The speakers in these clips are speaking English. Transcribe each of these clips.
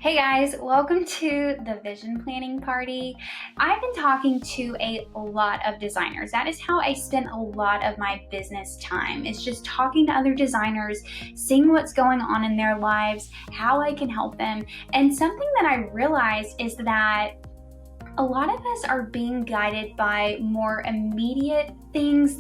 Hey guys, welcome to the vision planning party. I've been talking to a lot of designers. That is how I spend a lot of my business time. It's just talking to other designers, seeing what's going on in their lives, how I can help them. And something that I realized is that a lot of us are being guided by more immediate things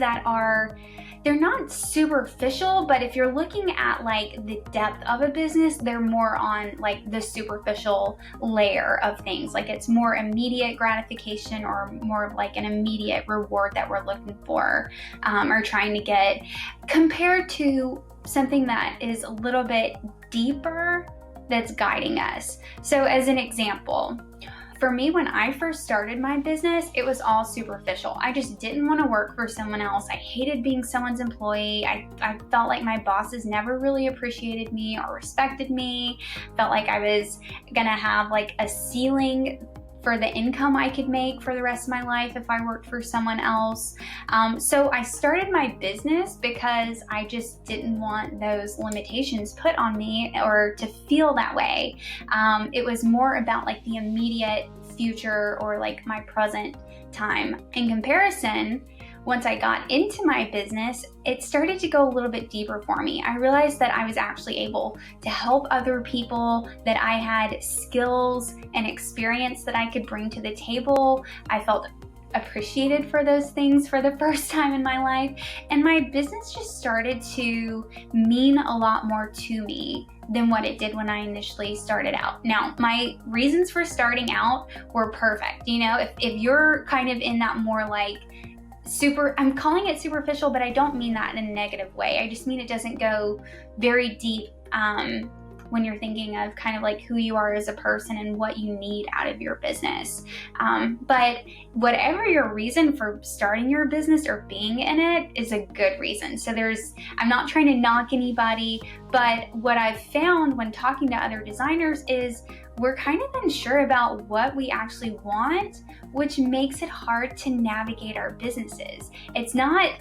they're not superficial, but if you're looking at like the depth of a business, they're more on like the superficial layer of things. Like it's more immediate gratification or more like an immediate reward that we're looking for or trying to get, compared to something that is a little bit deeper that's guiding us. So as an example, for me, when I first started my business, it was all superficial. I just didn't want to work for someone else. I hated being someone's employee. I felt like my bosses never really appreciated me or respected me. Felt like I was gonna have like a ceiling for the income I could make for the rest of my life if I worked for someone else. So I started my business because I just didn't want those limitations put on me or to feel that way. It was more about like the immediate future or like my present time. In comparison, once I got into my business, it started to go a little bit deeper for me. I realized that I was actually able to help other people, that I had skills and experience that I could bring to the table. I felt appreciated for those things for the first time in my life. And my business just started to mean a lot more to me than what it did when I initially started out. Now, my reasons for starting out were perfect. You know, if you're kind of in that more like I'm calling it superficial, but I don't mean that in a negative way. I just mean it doesn't go very deep when you're thinking of kind of like who you are as a person and what you need out of your business. But whatever your reason for starting your business or being in it is a good reason. So I'm not trying to knock anybody, but what I've found when talking to other designers is we're kind of unsure about what we actually want, which makes it hard to navigate our businesses. It's not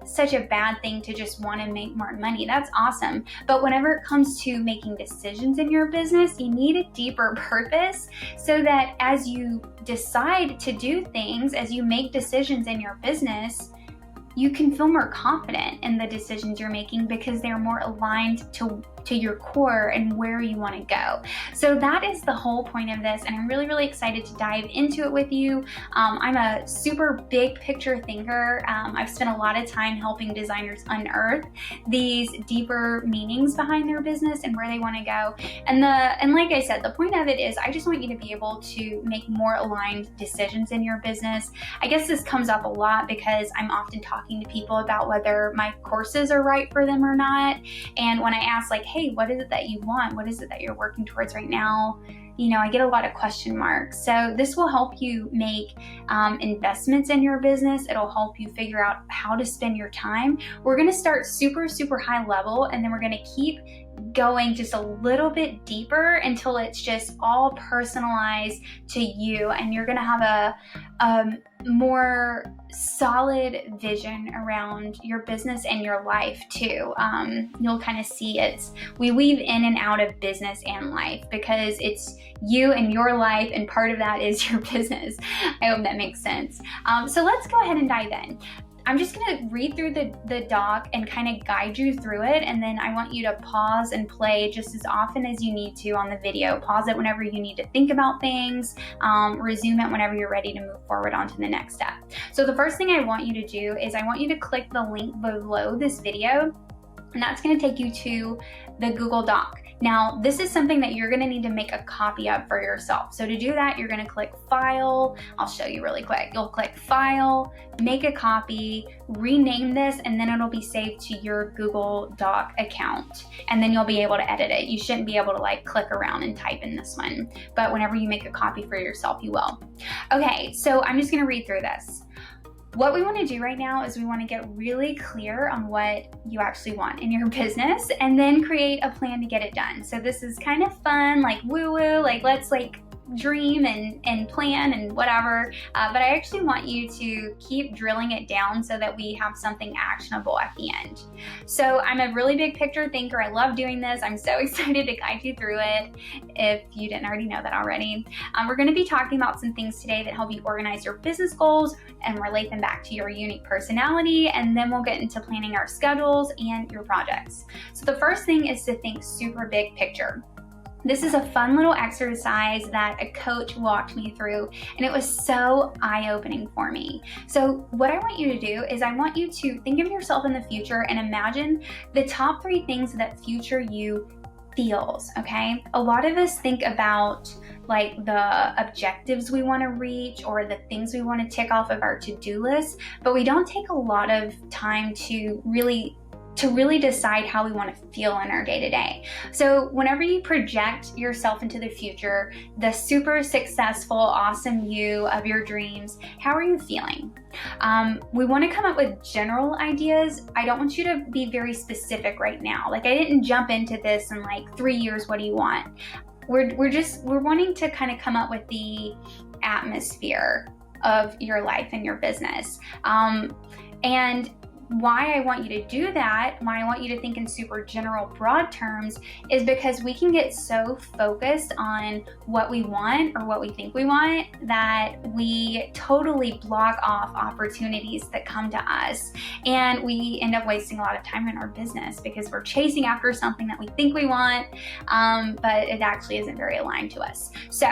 such a bad thing to just want to make more money. That's awesome. But whenever it comes to making decisions in your business, you need a deeper purpose so that as you decide to do things, as you make decisions in your business, you can feel more confident in the decisions you're making because they're more aligned to your core and where you want to go. So that is the whole point of this, and I'm really, really excited to dive into it with you. I'm a super big picture thinker. I've spent a lot of time helping designers unearth these deeper meanings behind their business and where they want to go. And like I said, the point of it is I just want you to be able to make more aligned decisions in your business. I guess this comes up a lot because I'm often talking to people about whether my courses are right for them or not. And when I ask like, hey, what is it that you want? What is it that you're working towards right now? You know, I get a lot of question marks. So this will help you make investments in your business. It'll help you figure out how to spend your time. We're going to start super, super high level, and then we're going to keep going just a little bit deeper until it's just all personalized to you, and you're going to have a more solid vision around your business and your life too. You'll kind of see we weave in and out of business and life because it's you and your life, and part of that is your business. I hope that makes sense. So let's go ahead and dive in. I'm just gonna read through the doc and kind of guide you through it, and then I want you to pause and play just as often as you need to on the video. Pause it whenever you need to think about things, resume it whenever you're ready to move forward on to the next step. So the first thing I want you to do is I want you to click the link below this video, and that's gonna take you to the Google Doc. Now, this is something that you're gonna need to make a copy of for yourself. So to do that, you're gonna click File. I'll show you really quick. You'll click File, make a copy, rename this, and then it'll be saved to your Google Doc account. And then you'll be able to edit it. You shouldn't be able to like click around and type in this one, but whenever you make a copy for yourself, you will. Okay, so I'm just gonna read through this. What we want to do right now is we want to get really clear on what you actually want in your business and then create a plan to get it done. So this is kind of fun, like woo-woo, like let's like dream and plan and whatever, but I actually want you to keep drilling it down so that we have something actionable at the end. So I'm a really big picture thinker. I love doing this. I'm so excited to guide you through it if you didn't already know that already. We're going to be talking about some things today that help you organize your business goals and relate them back to your unique personality, and then we'll get into planning our schedules and your projects. So the first thing is to think super big picture. This is a fun little exercise that a coach walked me through, and it was so eye-opening for me. So what I want you to do is I want you to think of yourself in the future and imagine the top 3 things that future you feels, okay? A lot of us think about like the objectives we want to reach or the things we want to tick off of our to-do list, but we don't take a lot of time to really decide how we want to feel in our day-to-day. So whenever you project yourself into the future, the super successful, awesome you of your dreams, how are you feeling? We want to come up with general ideas. I don't want you to be very specific right now. Like, I didn't jump into this in like 3 years, what do you want? We're wanting to kind of come up with the atmosphere of your life and your business. And why I want you to do that, why I want you to think in super general, broad terms, is because we can get so focused on what we want or what we think we want that we totally block off opportunities that come to us. And we end up wasting a lot of time in our business because we're chasing after something that we think we want, but it actually isn't very aligned to us. So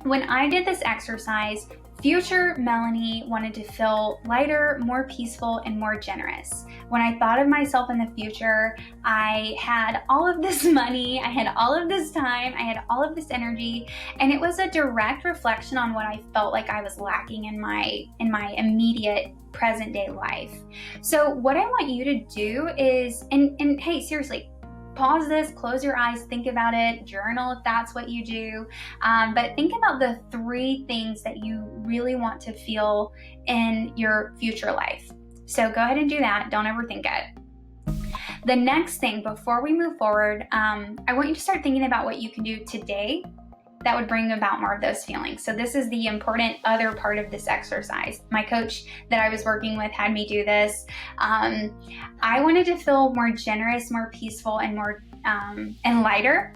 when I did this exercise, future Melanie wanted to feel lighter, more peaceful, and more generous. When I thought of myself in the future, I had all of this money, I had all of this time, I had all of this energy, and it was a direct reflection on what I felt like I was lacking in my immediate present day life. So what I want you to do is, and hey, seriously, pause this, close your eyes, think about it, journal if that's what you do. But think about the 3 things that you really want to feel in your future life. So go ahead and do that. Don't overthink it. The next thing, before we move forward, I want you to start thinking about what you can do today that would bring about more of those feelings. So this is the important other part of this exercise. My coach that I was working with had me do this. I wanted to feel more generous, more peaceful, and more and lighter.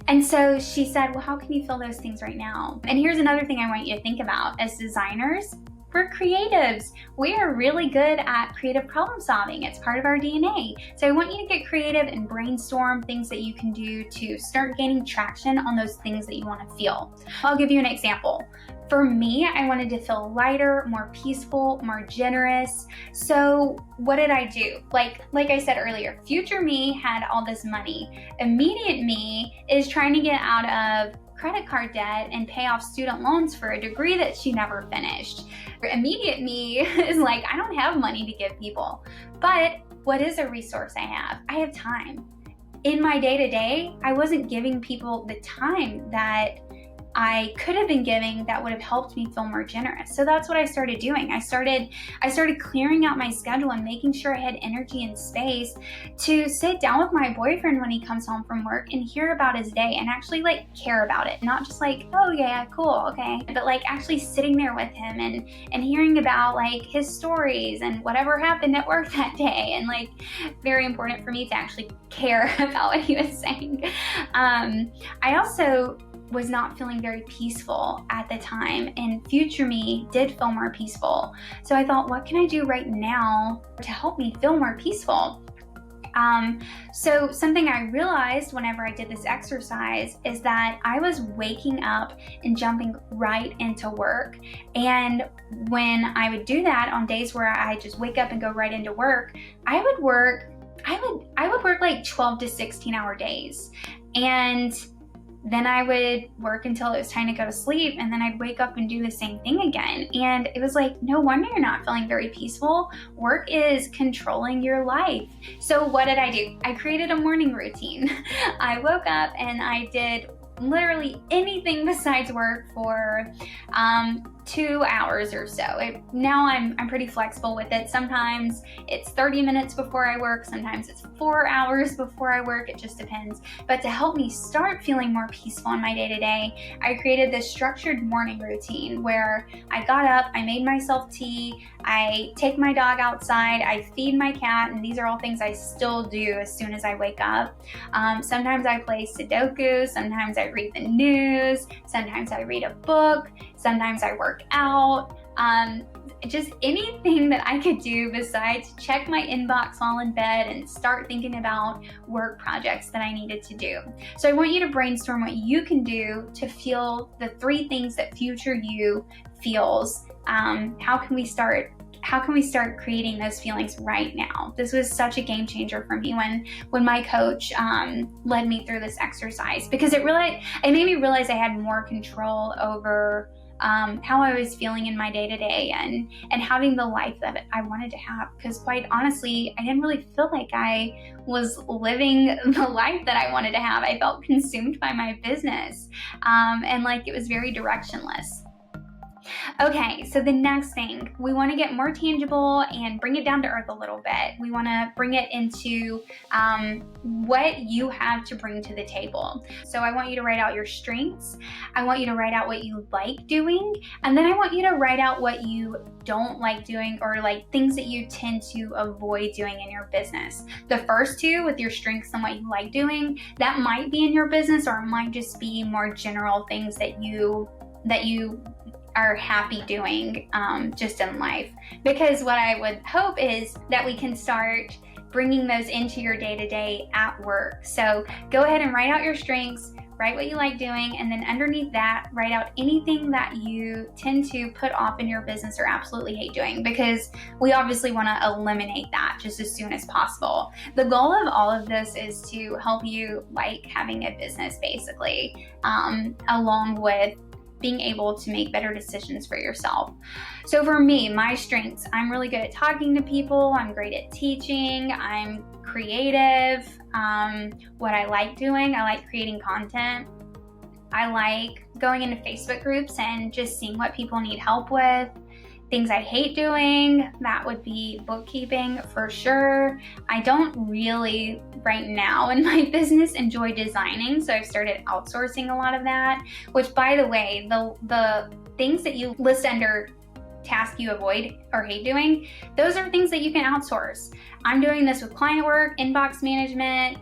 And so she said, well, how can you feel those things right now? And here's another thing I want you to think about. As designers, we're creatives. We are really good at creative problem solving. It's part of our DNA. So I want you to get creative and brainstorm things that you can do to start gaining traction on those things that you want to feel. I'll give you an example. For me, I wanted to feel lighter, more peaceful, more generous. So what did I do? Like I said earlier, future me had all this money. Immediate me is trying to get out of credit card debt and pay off student loans for a degree that she never finished. Immediate me is like, I don't have money to give people. But what is a resource I have? I have time. In my day-to-day, I wasn't giving people the time that I could have been giving that would have helped me feel more generous. So that's what I started doing. I started clearing out my schedule and making sure I had energy and space to sit down with my boyfriend when he comes home from work and hear about his day and actually like care about it. Not just like, oh yeah, cool, okay. But like actually sitting there with him and hearing about like his stories and whatever happened at work that day. And like very important for me to actually care about what he was saying. I also was not feeling very peaceful at the time, and future me did feel more peaceful. So I thought, what can I do right now to help me feel more peaceful? So something I realized whenever I did this exercise is that I was waking up and jumping right into work. And when I would do that on days where I just wake up and go right into work, I would work like 12 to 16 hour days. And then I would work until it was time to go to sleep, and then I'd wake up and do the same thing again. And it was like, no wonder you're not feeling very peaceful. Work is controlling your life. So what did I do? I created a morning routine. I woke up and I did literally anything besides work for 2 hours or so. Now I'm pretty flexible with it. Sometimes it's 30 minutes before I work, sometimes it's 4 hours before I work, it just depends. But to help me start feeling more peaceful in my day-to-day, I created this structured morning routine where I got up, I made myself tea, I take my dog outside, I feed my cat, and these are all things I still do as soon as I wake up. Sometimes I play Sudoku, sometimes I read the news, sometimes I read a book, sometimes I work out, just anything that I could do besides check my inbox while in bed and start thinking about work projects that I needed to do. So I want you to brainstorm what you can do to feel the 3 things that future you feels. How can we start creating those feelings right now? This was such a game changer for me when my coach led me through this exercise, because it made me realize I had more control over how I was feeling in my day-to-day and having the life that I wanted to have. Because quite honestly, I didn't really feel like I was living the life that I wanted to have. I felt consumed by my business and like it was very directionless. Okay, so the next thing, we want to get more tangible and bring it down to earth a little bit. We want to bring it into what you have to bring to the table. So I want you to write out your strengths. I want you to write out what you like doing. And then I want you to write out what you don't like doing, or like things that you tend to avoid doing in your business. The first 2 with your strengths and what you like doing, that might be in your business, or it might just be more general things that you are happy doing just in life. Because what I would hope is that we can start bringing those into your day-to-day at work. So go ahead and write out your strengths, write what you like doing, and then underneath that, write out anything that you tend to put off in your business or absolutely hate doing, because we obviously want to eliminate that just as soon as possible. The goal of all of this is to help you like having a business, basically, along with being able to make better decisions for yourself. So for me, my strengths, I'm really good at talking to people, I'm great at teaching, I'm creative. What I like doing, I like creating content. I like going into Facebook groups and just seeing what people need help with. Things I hate doing, that would be bookkeeping for sure. I don't really, right now in my business, enjoy designing, so I've started outsourcing a lot of that, which, by the way, the things that you list under task you avoid or hate doing, those are things that you can outsource. I'm doing this with client work, inbox management,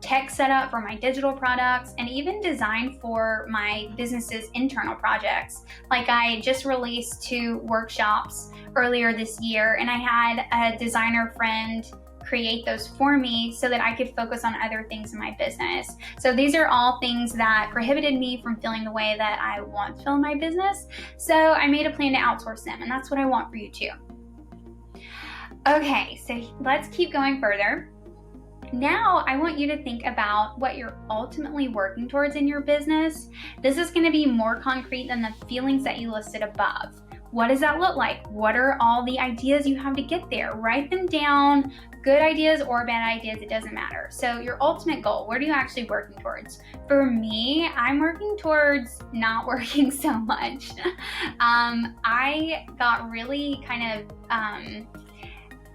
tech setup for my digital products, and even design for my business's internal projects. Like, I just released 2 workshops earlier this year, and I had a designer friend create those for me so that I could focus on other things in my business. So these are all things that prohibited me from feeling the way that I want to feel in my business. So I made a plan to outsource them, and that's what I want for you too. Okay, so let's keep going further. Now, I want you to think about what you're ultimately working towards in your business. This is going to be more concrete than the feelings that you listed above. What does that look like? What are all the ideas you have to get there? Write them down, good ideas or bad ideas, it doesn't matter. So your ultimate goal, what are you actually working towards? For me, I'm working towards not working so much. I got really kind of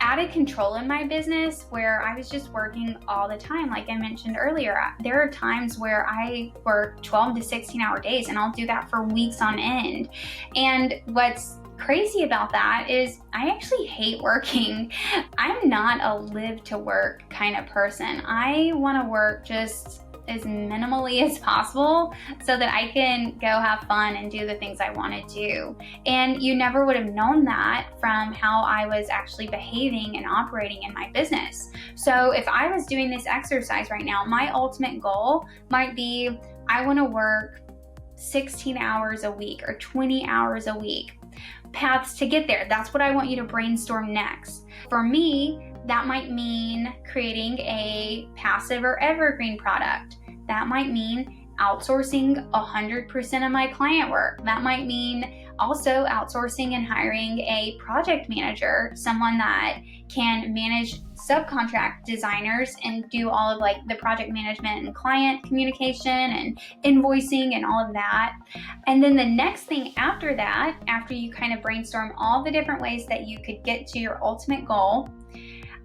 added control in my business where I was just working all the time. Like I mentioned earlier, there are times where I work 12 to 16 hour days, and I'll do that for weeks on end. And what's crazy about that is I actually hate working. I'm not a live to work kind of person. I want to work just as minimally as possible so that I can go have fun and do the things I want to do. And you never would have known that from how I was actually behaving and operating in my business. So if I was doing this exercise right now, my ultimate goal might be I want to work 16 hours a week or 20 hours a week. Paths to get there. That's what I want you to brainstorm next. For me, that might mean creating a passive or evergreen product. That might mean outsourcing 100% of my client work. That might mean Also outsourcing and hiring a project manager, someone that can manage subcontract designers and do all of like the project management and client communication and invoicing and all of that. And then the next thing after that, after you kind of brainstorm all the different ways that you could get to your ultimate goal,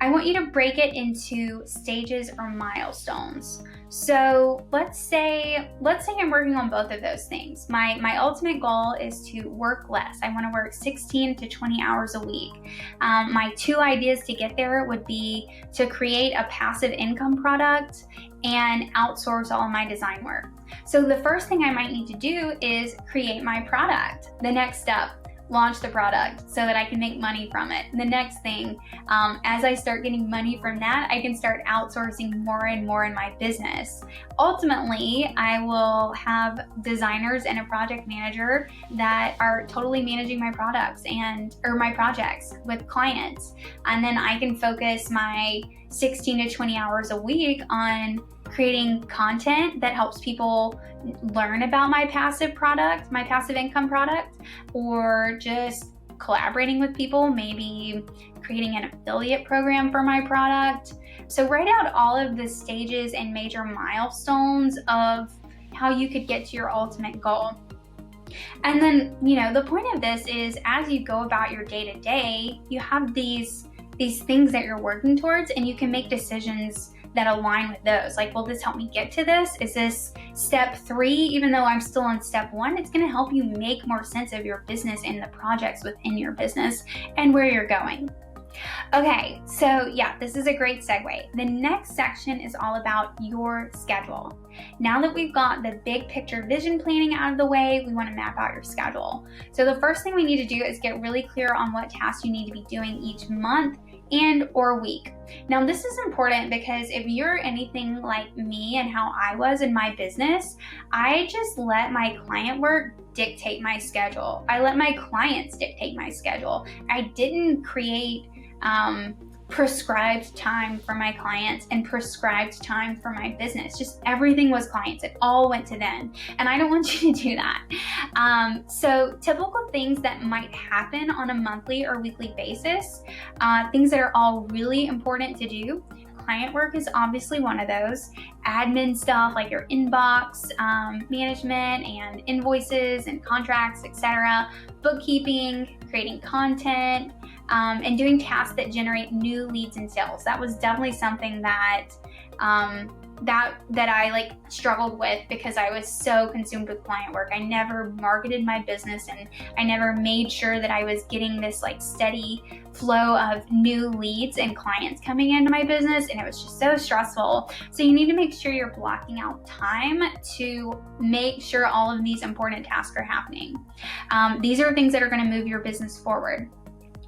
I want you to break it into stages or milestones. So let's say I'm working on both of those things. My ultimate goal is to work less. I want to work 16 to 20 hours a week. My 2 ideas to get there would be to create a passive income product and outsource all of my design work. So the first thing I might need to do is create my product. The next step, launch the product so that I can make money from it. And the next thing, as I start getting money from that, I can start outsourcing more and more in my business. Ultimately, I will have designers and a project manager that are totally managing my products or my projects with clients. And then I can focus my 16 to 20 hours a week on creating content that helps people learn about my passive income product, or just collaborating with people, maybe creating an affiliate program for my product. So write out all of the stages and major milestones of how you could get to your ultimate goal. And then, the point of this is, as you go about your day-to-day, you have these things that you're working towards, and you can make decisions that align with those. Like, will this help me get to this? Is this step 3? Even though I'm still on step 1, it's going to help you make more sense of your business and the projects within your business and where you're going. Okay, so yeah, this is a great segue. The next section is all about your schedule. Now that we've got the big picture vision planning out of the way, we want to map out your schedule. So the first thing we need to do is get really clear on what tasks you need to be doing each month and or week. Now this is important because if you're anything like me and how I was in my business, I just let my client work dictate my schedule. I let my clients dictate my schedule. I didn't create prescribed time for my clients and prescribed time for my business. Just everything was clients. It all went to them. And I don't want you to do that. So typical things that might happen on a monthly or weekly basis, things that are all really important to do. Client work is obviously one of those. Admin stuff like your inbox management and invoices and contracts, etc. Bookkeeping, creating content, and doing tasks that generate new leads and sales. That was definitely something that I struggled with because I was so consumed with client work. I never marketed my business, and I never made sure that I was getting this steady flow of new leads and clients coming into my business, and it was just so stressful. So you need to make sure you're blocking out time to make sure all of these important tasks are happening. These are things that are going to move your business forward.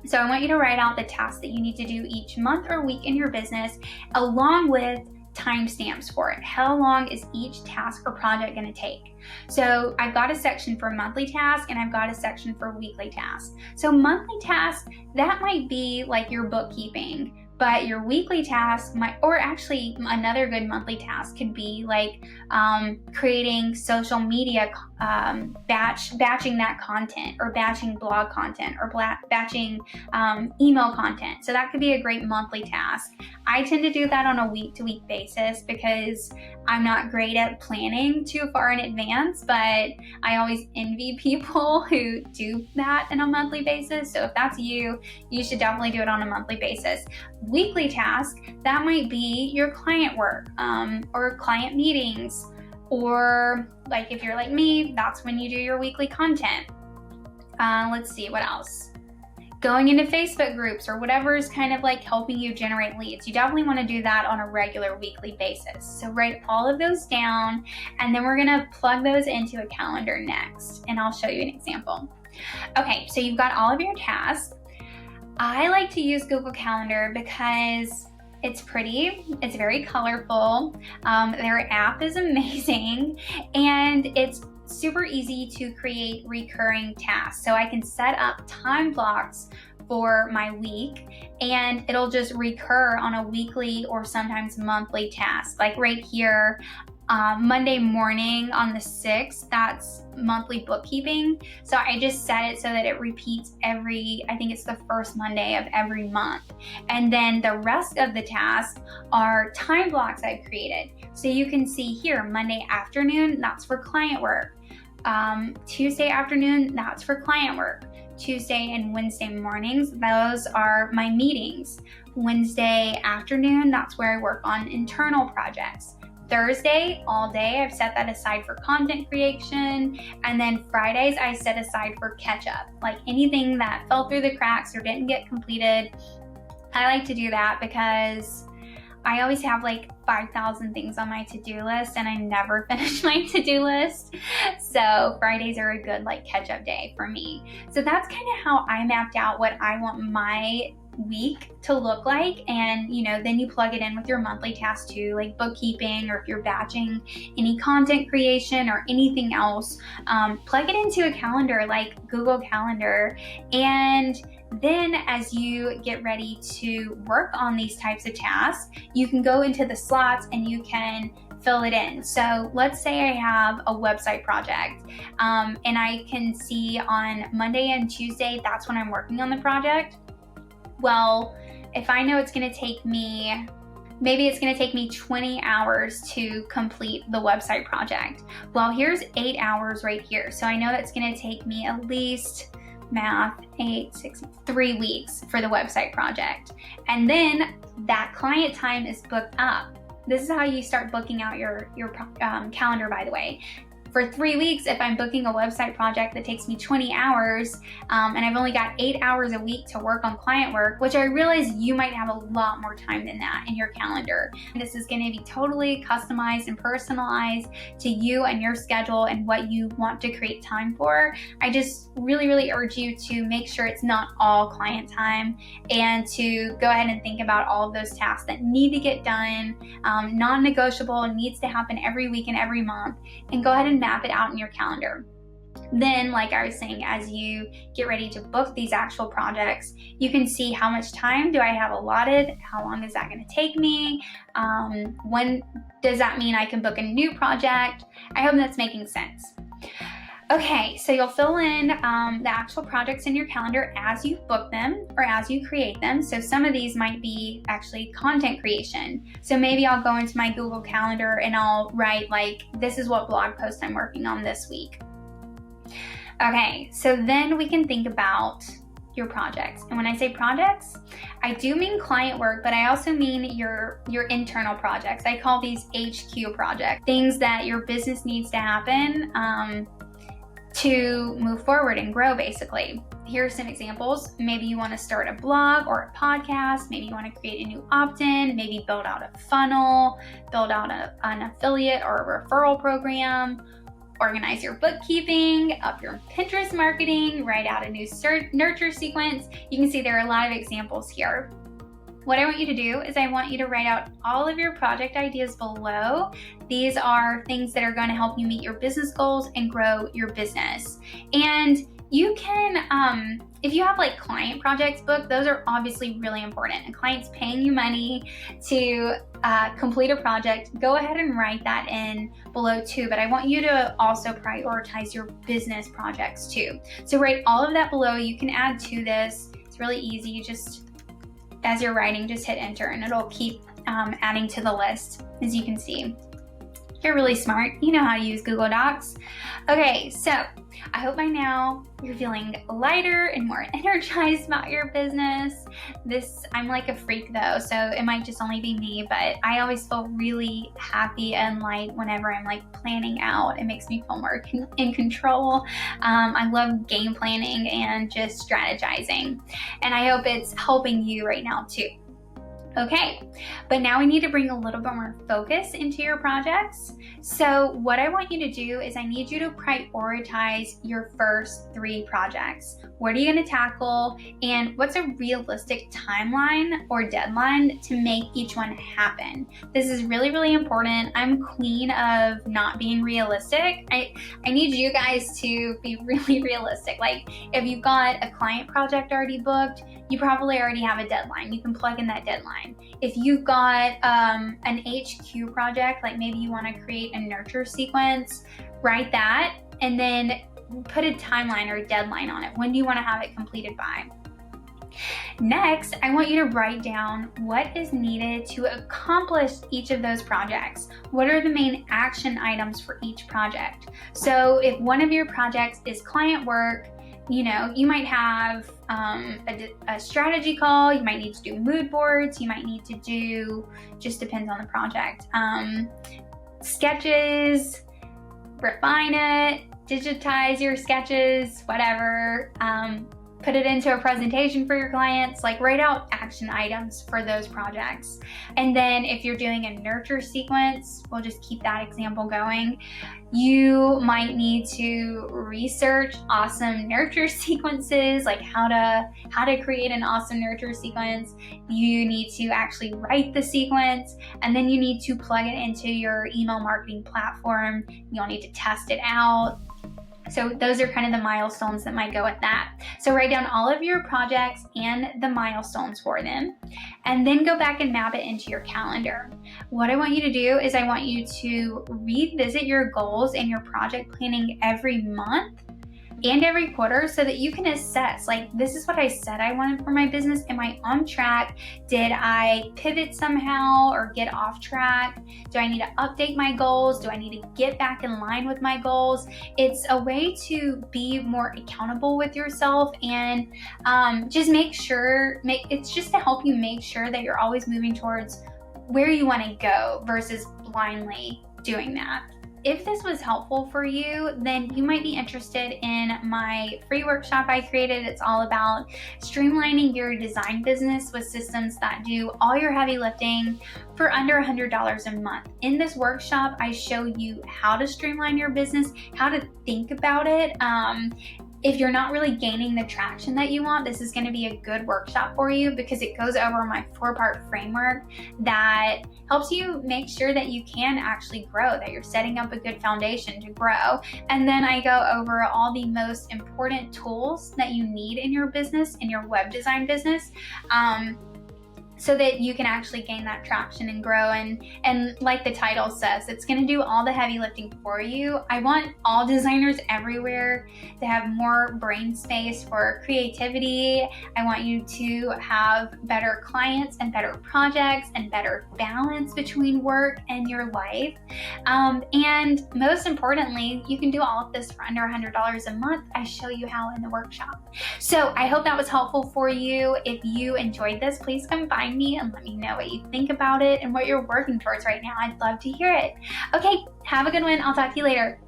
So I want you to write out the tasks that you need to do each month or week in your business, along with timestamps for it. How long is each task or project going to take? So I've got a section for monthly tasks and I've got a section for weekly tasks. So monthly tasks, that might be like your bookkeeping, but your weekly task might, or actually another good monthly task could be like creating social media, batching that content, or batching blog content, or batching email content. So that could be a great monthly task. I tend to do that on a week-to-week basis because I'm not great at planning too far in advance, but I always envy people who do that on a monthly basis. So if that's you, you should definitely do it on a monthly basis. Weekly task, that might be your client work, or client meetings, or like if you're like me, that's when you do your weekly content. Let's see, what else? Going into Facebook groups or whatever is kind of like helping you generate leads. You definitely want to do that on a regular weekly basis. So write all of those down, and then we're going to plug those into a calendar next, and I'll show you an example. Okay, so you've got all of your tasks. I like to use Google Calendar because it's pretty, it's very colorful, their app is amazing, and it's super easy to create recurring tasks. So I can set up time blocks for my week, and it'll just recur on a weekly or sometimes monthly task. Like right here, Monday morning on the 6th, that's monthly bookkeeping. So I just set it so that it repeats I think it's the first Monday of every month. And then the rest of the tasks are time blocks I've created. So you can see here, Monday afternoon, that's for client work. Tuesday afternoon, that's for client work. Tuesday and Wednesday mornings, those are my meetings. Wednesday afternoon, that's where I work on internal projects. Thursday, all day, I've set that aside for content creation. And then Fridays, I set aside for catch up. Like anything that fell through the cracks or didn't get completed, I like to do that because I always have like 5,000 things on my to-do list and I never finish my to-do list. So Fridays are a good like catch-up day for me. So that's kind of how I mapped out what I want my week to look like, and then you plug it in with your monthly tasks too, like bookkeeping, or if you're batching any content creation or anything else, plug it into a calendar like Google Calendar. And then as you get ready to work on these types of tasks, you can go into the slots and you can fill it in. So let's say I have a website project, and I can see on Monday and Tuesday, that's when I'm working on the project. Well, if I know it's going to take me, maybe it's going to take me 20 hours to complete the website project. Well, here's 8 hours right here. So I know that's going to take me at least, 3 weeks for the website project. And then that client time is booked up. This is how you start booking out your calendar, by the way. For 3 weeks, if I'm booking a website project that takes me 20 hours, and I've only got 8 hours a week to work on client work, which I realize you might have a lot more time than that in your calendar. And this is going to be totally customized and personalized to you and your schedule and what you want to create time for. I just really, really urge you to make sure it's not all client time, and to go ahead and think about all of those tasks that need to get done, non-negotiable, needs to happen every week and every month, and go ahead and map it out in your calendar. Then, like I was saying, as you get ready to book these actual projects, you can see how much time do I have allotted, how long is that going to take me, when does that mean I can book a new project. I hope that's making sense. Okay, so you'll fill in the actual projects in your calendar as you book them or as you create them. So some of these might be actually content creation. So maybe I'll go into my Google Calendar and I'll write like, this is what blog post I'm working on this week. Okay, so then we can think about your projects. And when I say projects, I do mean client work, but I also mean your internal projects. I call these HQ projects, things that your business needs to happen to move forward and grow, basically. Here are some examples. Maybe you want to start a blog or a podcast. Maybe you want to create a new opt-in, maybe build out a funnel, build out an affiliate or a referral program, organize your bookkeeping, up your Pinterest marketing, write out a new nurture sequence. You can see there are a lot of examples here. What I want you to do is I want you to write out all of your project ideas below. These are things that are going to help you meet your business goals and grow your business. And you can, if you have like client projects booked, those are obviously really important. And clients paying you money to complete a project, go ahead and write that in below too. But I want you to also prioritize your business projects too. So write all of that below. You can add to this. It's really easy. You just, as you're writing, just hit enter and it'll keep adding to the list, as you can see. You're really smart. You know how to use Google Docs. Okay, so I hope by now you're feeling lighter and more energized about your business. I'm like a freak though, so it might just only be me, but I always feel really happy and light whenever I'm like planning out. It makes me feel more in control. I love game planning and just strategizing, and I hope it's helping you right now too. Okay, but now we need to bring a little bit more focus into your projects. So what I want you to do is I need you to prioritize your first 3 projects. What are you going to tackle, and what's a realistic timeline or deadline to make each one happen? This is really, really important. I'm queen of not being realistic. I need you guys to be really realistic. Like if you've got a client project already booked, you probably already have a deadline. You can plug in that deadline. If you've got an HQ project, like maybe you want to create a nurture sequence, write that and then put a timeline or a deadline on it. When do you want to have it completed by? Next, I want you to write down what is needed to accomplish each of those projects. What are the main action items for each project? So if one of your projects is client work, you might have a strategy call, you might need to do mood boards, you might need to do, just depends on the project, sketches, refine it, digitize your sketches, whatever, put it into a presentation for your clients, like write out action items for those projects. And then if you're doing a nurture sequence, we'll just keep that example going. You might need to research awesome nurture sequences, like how to create an awesome nurture sequence. You need to actually write the sequence, and then you need to plug it into your email marketing platform. You'll need to test it out. So those are kind of the milestones that might go with that. So write down all of your projects and the milestones for them, and then go back and map it into your calendar. What I want you to do is I want you to revisit your goals and your project planning every month and every quarter so that you can assess, like, this is what I said I wanted for my business. Am I on track? Did I pivot somehow or get off track? Do I need to update my goals? Do I need to get back in line with my goals? It's a way to be more accountable with yourself and just it's just to help you make sure that you're always moving towards where you want to go versus blindly doing that. If this was helpful for you, then you might be interested in my free workshop I created. It's all about streamlining your design business with systems that do all your heavy lifting for under $100 a month. In this workshop, I show you how to streamline your business, how to think about it. If you're not really gaining the traction that you want, this is going to be a good workshop for you because it goes over my 4-part framework that helps you make sure that you can actually grow, that you're setting up a good foundation to grow. And then I go over all the most important tools that you need in your business, in your web design business, so that you can actually gain that traction and grow. And like the title says, it's going to do all the heavy lifting for you. I want all designers everywhere to have more brain space for creativity. I want you to have better clients and better projects and better balance between work and your life. And most importantly, you can do all of this for under $100 a month. I show you how in the workshop. So I hope that was helpful for you. If you enjoyed this, please come find me and let me know what you think about it and what you're working towards right now. I'd love to hear it. Okay, have a good one. I'll talk to you later.